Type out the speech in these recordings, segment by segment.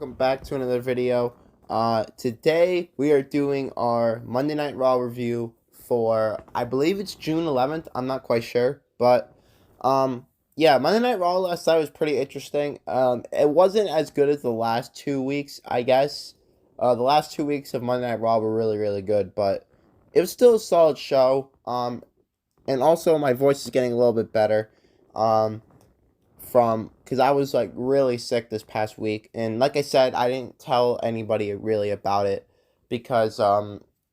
welcome back to another video. Today we are doing our Monday Night Raw review for, I believe it's June 11th, I'm not quite sure, but, yeah, Monday Night Raw last night was pretty interesting. It wasn't as good as the last 2 weeks, I guess. The last 2 weeks of Monday Night Raw were really, really good, but it was still a solid show. And also my voice is getting a little bit better. From because I was like really sick this past week, and like I said, I didn't tell anybody really about it because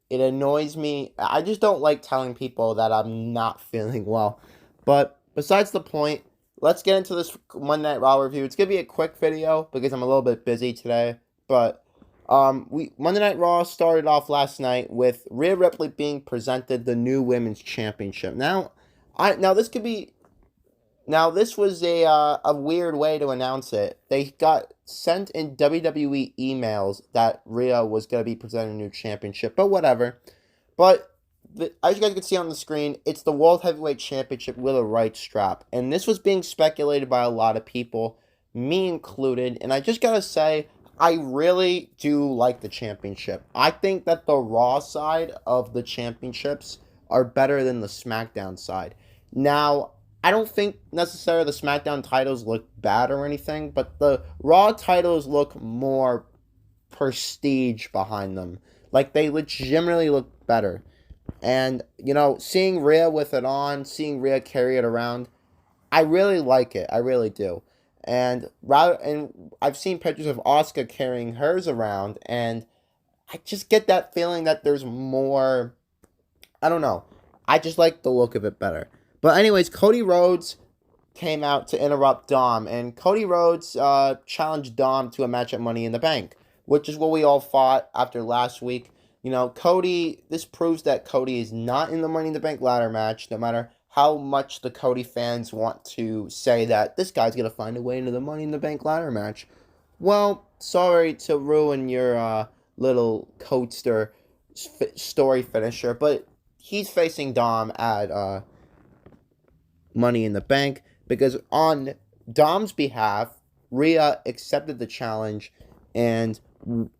it annoys me. I just don't like telling people that I'm not feeling well. But besides the point, let's get into this Monday Night Raw review. It's gonna be a quick video because I'm a little bit busy today. But we Monday Night Raw started off last night with Rhea Ripley being presented the new Women's Championship. Now this could be now, this was a weird way to announce it. They got sent in WWE emails that Rhea was going to be presenting a new championship, but whatever. But as you guys can see on the screen, it's the World Heavyweight Championship with a right strap. And this was being speculated by a lot of people, me included. And I just got to say, I really do like the championship. I think that the Raw side of the championships are better than the SmackDown side. Now, I don't think necessarily the SmackDown titles look bad or anything, but the Raw titles look more prestige behind them. Like, they legitimately look better. And, seeing Rhea with it on, seeing Rhea carry it around, I really like it. I really do. And I've seen pictures of Asuka carrying hers around, and I just get that feeling that there's more. I don't know. I just like the look of it better. But anyways, Cody Rhodes came out to interrupt Dom, and Cody Rhodes challenged Dom to a match at Money in the Bank, which is what we all thought after last week. This proves that Cody is not in the Money in the Bank ladder match, no matter how much the Cody fans want to say that this guy's going to find a way into the Money in the Bank ladder match. Well, sorry to ruin your little Codester story finisher, but he's facing Dom at Money in the Bank because on Dom's behalf, Rhea accepted the challenge and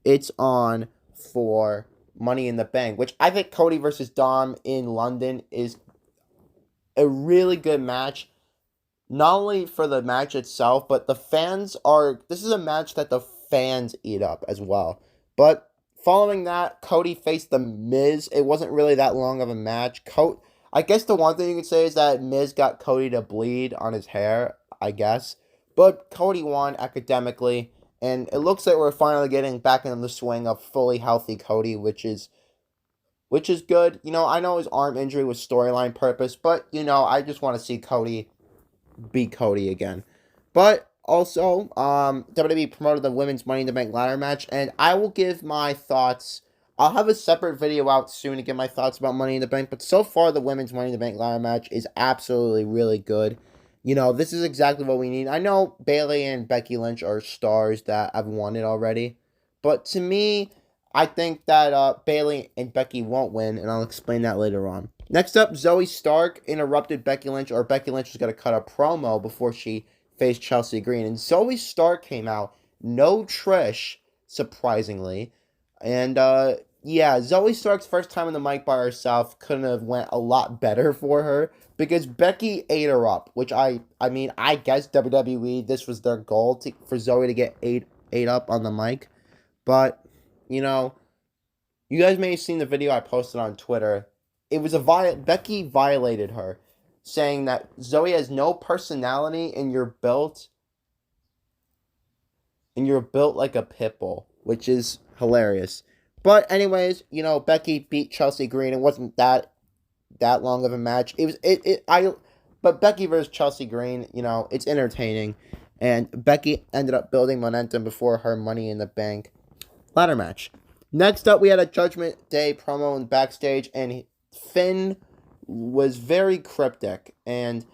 it's on for Money in the Bank, which I think Cody versus Dom in London is a really good match. Not only for the match itself, but this is a match that the fans eat up as well. But following that, Cody faced The Miz. It wasn't really that long of a match. I guess the one thing you could say is that Miz got Cody to bleed on his hair, I guess. But Cody won academically, and it looks like we're finally getting back into the swing of fully healthy Cody, which is good. I know his arm injury was storyline purpose, but, I just want to see Cody be Cody again. But also, WWE promoted the Women's Money in the Bank ladder match, and I will give my thoughts. I'll have a separate video out soon to give my thoughts about Money in the Bank, but so far the Women's Money in the Bank ladder match is absolutely really good. This is exactly what we need. I know Bayley and Becky Lynch are stars that I've wanted already, but to me, I think that Bayley and Becky won't win, and I'll explain that later on. Next up, Zoe Stark interrupted Becky Lynch, or Becky Lynch was going to cut a promo before she faced Chelsea Green, and Zoe Stark came out, no Trish, surprisingly, and yeah, Zoe Stark's first time on the mic by herself couldn't have went a lot better for her because Becky ate her up, which I guess WWE, this was their goal for Zoe to get ate up on the mic, but you guys may have seen the video I posted on Twitter. It was Becky violated her, saying that Zoe has no personality and you're built like a pit bull, which is hilarious. But anyways, Becky beat Chelsea Green. It wasn't that long of a match. But Becky versus Chelsea Green, it's entertaining, and Becky ended up building momentum before her Money in the Bank ladder match. Next up, we had a Judgment Day promo in backstage, and Finn was very cryptic, and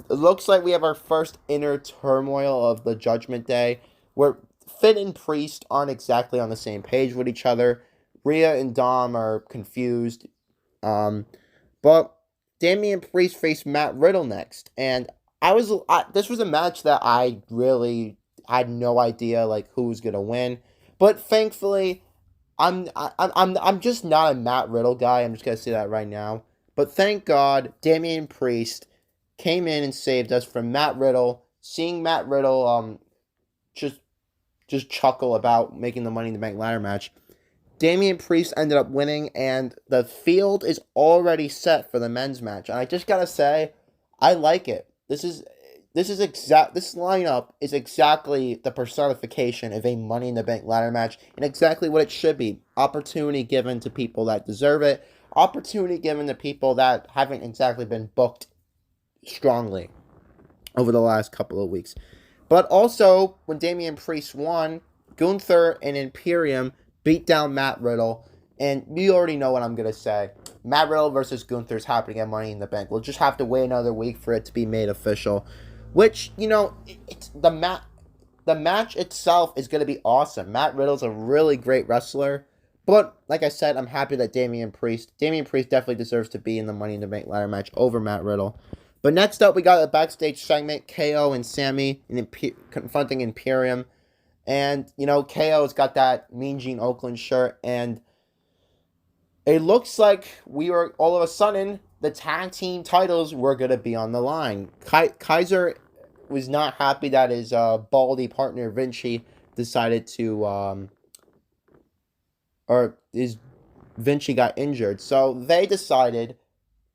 it looks like we have our first inner turmoil of the Judgment Day, where Finn and Priest aren't exactly on the same page with each other. Rhea and Dom are confused. But Damian Priest faced Matt Riddle next, and this was a match that I had no idea like who was gonna win. But thankfully, I'm just not a Matt Riddle guy. I'm just gonna say that right now. But thank God, Damian Priest came in and saved us from Matt Riddle. Seeing Matt Riddle just just chuckle about making the Money in the Bank ladder match. Damian Priest ended up winning, and the field is already set for the men's match. And I just gotta say, I like it. This lineup is exactly the personification of a Money in the Bank ladder match, and exactly what it should be. Opportunity given to people that deserve it. Opportunity given to people that haven't exactly been booked strongly over the last couple of weeks. But also, when Damian Priest won, Gunther and Imperium beat down Matt Riddle. And you already know what I'm going to say. Matt Riddle versus Gunther is happening at Money in the Bank. We'll just have to wait another week for it to be made official. Which, it's the match itself is going to be awesome. Matt Riddle's a really great wrestler. But, like I said, I'm happy that Damian Priest definitely deserves to be in the Money in the Bank ladder match over Matt Riddle. But next up, we got a backstage segment, KO and Sammy confronting Imperium. And, KO's got that Mean Gene Oakland shirt. And it looks like we were, all of a sudden, the tag team titles were going to be on the line. Kaiser was not happy that his baldy partner, Vinci, decided to, Vinci got injured. So they decided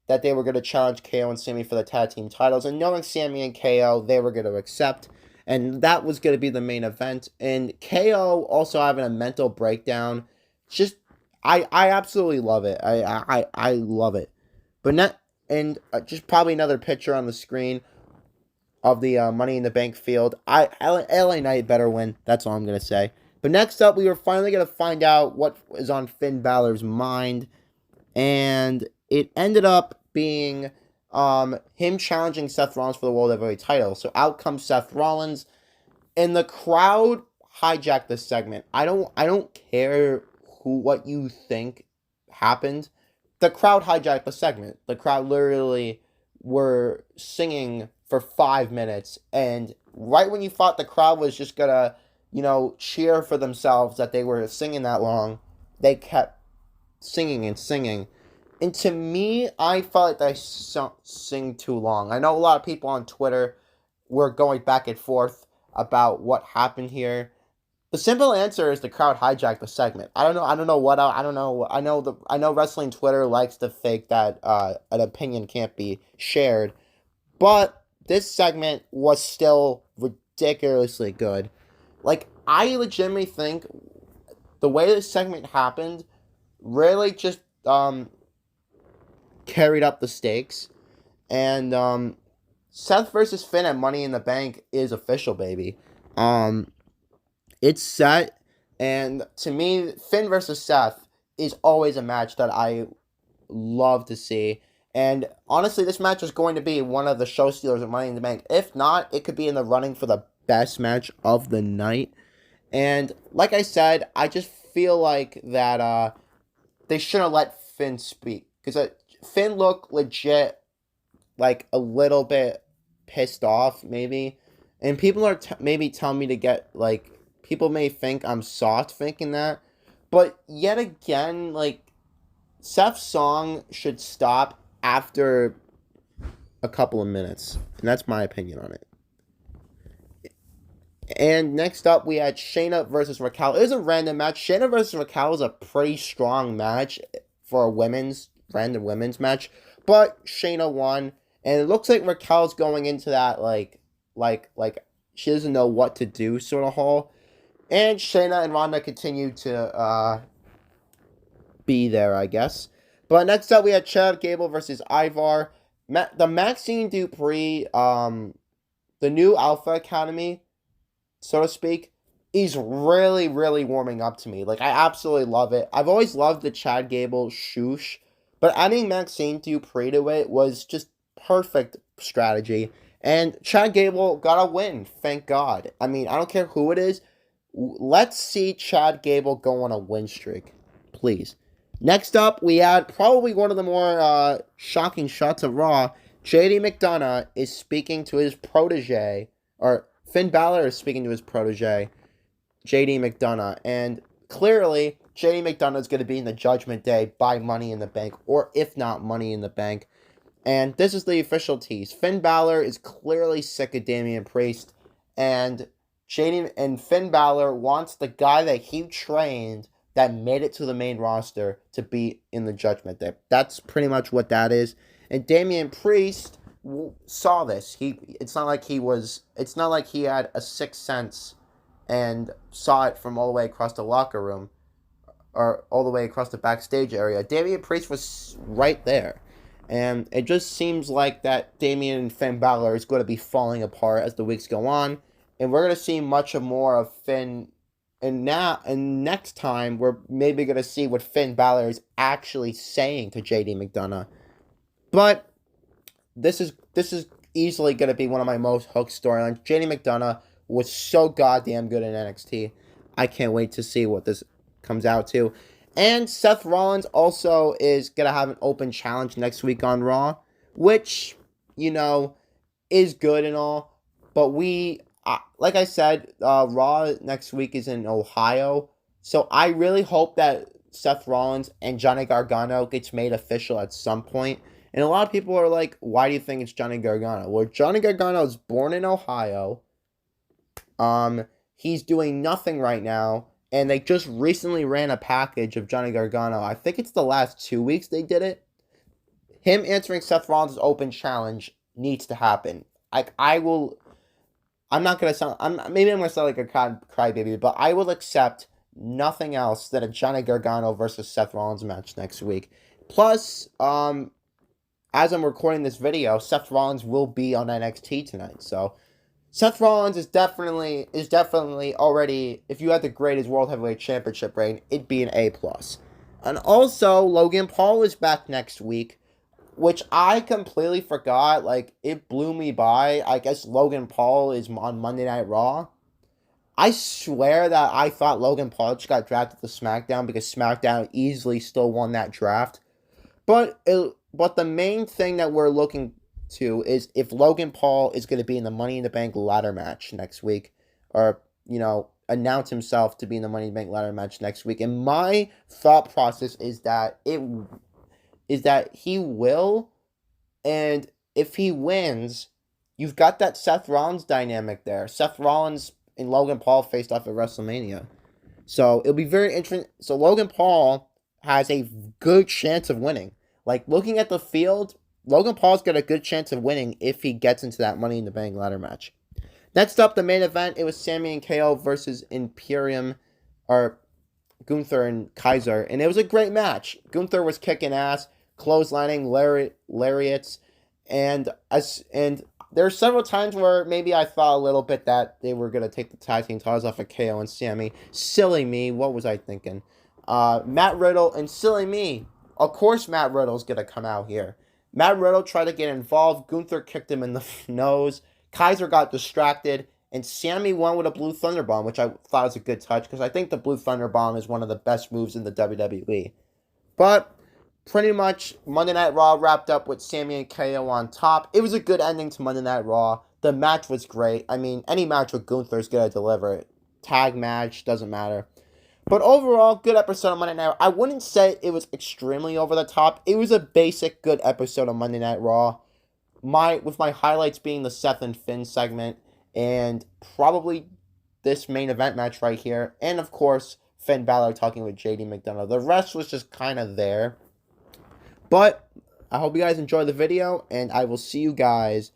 that they were going to challenge KO and Sammy for the tag team titles. And knowing Sammy and KO, they were going to accept. And that was going to be the main event. And KO also having a mental breakdown. Just, I absolutely love it. I love it. But just probably another picture on the screen of the Money in the Bank field. LA Knight better win. That's all I'm going to say. But next up, we were finally going to find out what is on Finn Balor's mind. And it ended up being him challenging Seth Rollins for the World Heavyweight title. So out comes Seth Rollins, and the crowd hijacked this segment. I don't care what you think happened. The crowd hijacked the segment. The crowd literally were singing for 5 minutes, and right when you thought the crowd was just gonna, cheer for themselves that they were singing that long, they kept singing and singing. And to me, I felt like they sing too long. I know a lot of people on Twitter were going back and forth about what happened here. The simple answer is the crowd hijacked the segment. I don't know. I know wrestling Twitter likes to fake that an opinion can't be shared, but this segment was still ridiculously good. Like, I legitimately think the way this segment happened really just carried up the stakes. And Seth versus Finn at Money in the Bank is official, baby. It's set, and to me, Finn versus Seth is always a match that I love to see. And honestly, this match is going to be one of the show stealers of Money in the Bank. If not, it could be in the running for the best match of the night. And like I said, I just feel like that they shouldn't let Finn speak, because Finn looked legit, like a little bit pissed off, maybe. And people are maybe telling me to get, like, people may think I'm soft thinking that. But yet again, like, Seth's song should stop after a couple of minutes. And that's my opinion on it. And next up, we had Shayna versus Raquel. It was a random match. Shayna versus Raquel is a pretty strong match for a random women's match. But Shayna won. And it looks like Raquel's going into that, like she doesn't know what to do sort of hole. And Shayna and Ronda continue to be there, I guess. But next up, we had Chad Gable versus Ivar. The Maxine Dupree, the new Alpha Academy, so to speak, is really, really warming up to me. Like, I absolutely love it. I've always loved the Chad Gable shoosh, but adding Maxine Dupree to it was just perfect strategy. And Chad Gable got a win, thank God. I mean, I don't care who it is. Let's see Chad Gable go on a win streak, please. Next up, we had probably one of the more shocking shots of Raw. JD McDonough is speaking to his protege, or Finn Balor is speaking to his protege, JD McDonough, and clearly JD McDonough is going to be in the Judgment Day by Money in the Bank, or if not Money in the Bank. And this is the official tease. Finn Balor is clearly sick of Damian Priest, and Finn Balor wants the guy that he trained that made it to the main roster to be in the Judgment Day. That's pretty much what that is. And Damian Priest saw this. It's not like he had a sixth sense and saw it from all the way across the locker room or all the way across the backstage area. Damian Priest was right there. And it just seems like that Damian and Finn Balor is going to be falling apart as the weeks go on. And we're going to see much more of Finn. And next time, we're maybe going to see what Finn Balor is actually saying to JD McDonough. But this is easily going to be one of my most hooked storylines. JD McDonough was so goddamn good in NXT. I can't wait to see what this comes out to. And Seth Rollins also is going to have an open challenge next week on Raw, which, is good and all. But like I said, Raw next week is in Ohio. So I really hope that Seth Rollins and Johnny Gargano gets made official at some point. And a lot of people are like, why do you think it's Johnny Gargano? Well, Johnny Gargano was born in Ohio. He's doing nothing right now. And they just recently ran a package of Johnny Gargano. I think it's the last 2 weeks they did it. Him answering Seth Rollins' open challenge needs to happen. Maybe I'm going to sound like a crybaby, but I will accept nothing else than a Johnny Gargano versus Seth Rollins match next week. Plus, as I'm recording this video, Seth Rollins will be on NXT tonight, so Seth Rollins is definitely already, if you had to grade his World Heavyweight Championship reign, it'd be an A+. And also, Logan Paul is back next week, which I completely forgot. Like, it blew me by. I guess Logan Paul is on Monday Night Raw. I swear that I thought Logan Paul just got drafted to SmackDown because SmackDown easily still won that draft. But the main thing that we're looking to is if Logan Paul is going to be in the Money in the Bank ladder match next week, or announce himself to be in the Money in the Bank ladder match next week. And my thought process is that he will, and if he wins, you've got that Seth Rollins dynamic there. Seth Rollins and Logan Paul faced off at WrestleMania, so it'll be very interesting. So Logan Paul has a good chance of winning. Like, looking at the field, Logan Paul's got a good chance of winning if he gets into that Money in the Bank ladder match. Next up, the main event, it was Sami and KO versus Imperium, or Gunther and Kaiser, and it was a great match. Gunther was kicking ass, clotheslining, lariats, and there were several times where maybe I thought a little bit that they were going to take the tag team titles off of KO and Sami. Silly me, what was I thinking? Matt Riddle and silly me. Of course Matt Riddle's going to come out here. Matt Riddle tried to get involved. Gunther kicked him in the nose. Kaiser got distracted. And Sami won with a Blue Thunder Bomb, which I thought was a good touch, because I think the Blue Thunder Bomb is one of the best moves in the WWE. But pretty much Monday Night Raw wrapped up with Sami and KO on top. It was a good ending to Monday Night Raw. The match was great. I mean, any match with Gunther is going to deliver it. Tag match, doesn't matter. But overall, good episode of Monday Night Raw. I wouldn't say it was extremely over the top. It was a basic good episode of Monday Night Raw. With my highlights being the Seth and Finn segment, and probably this main event match right here. And of course, Finn Balor talking with JD McDonough. The rest was just kind of there. But I hope you guys enjoyed the video, and I will see you guys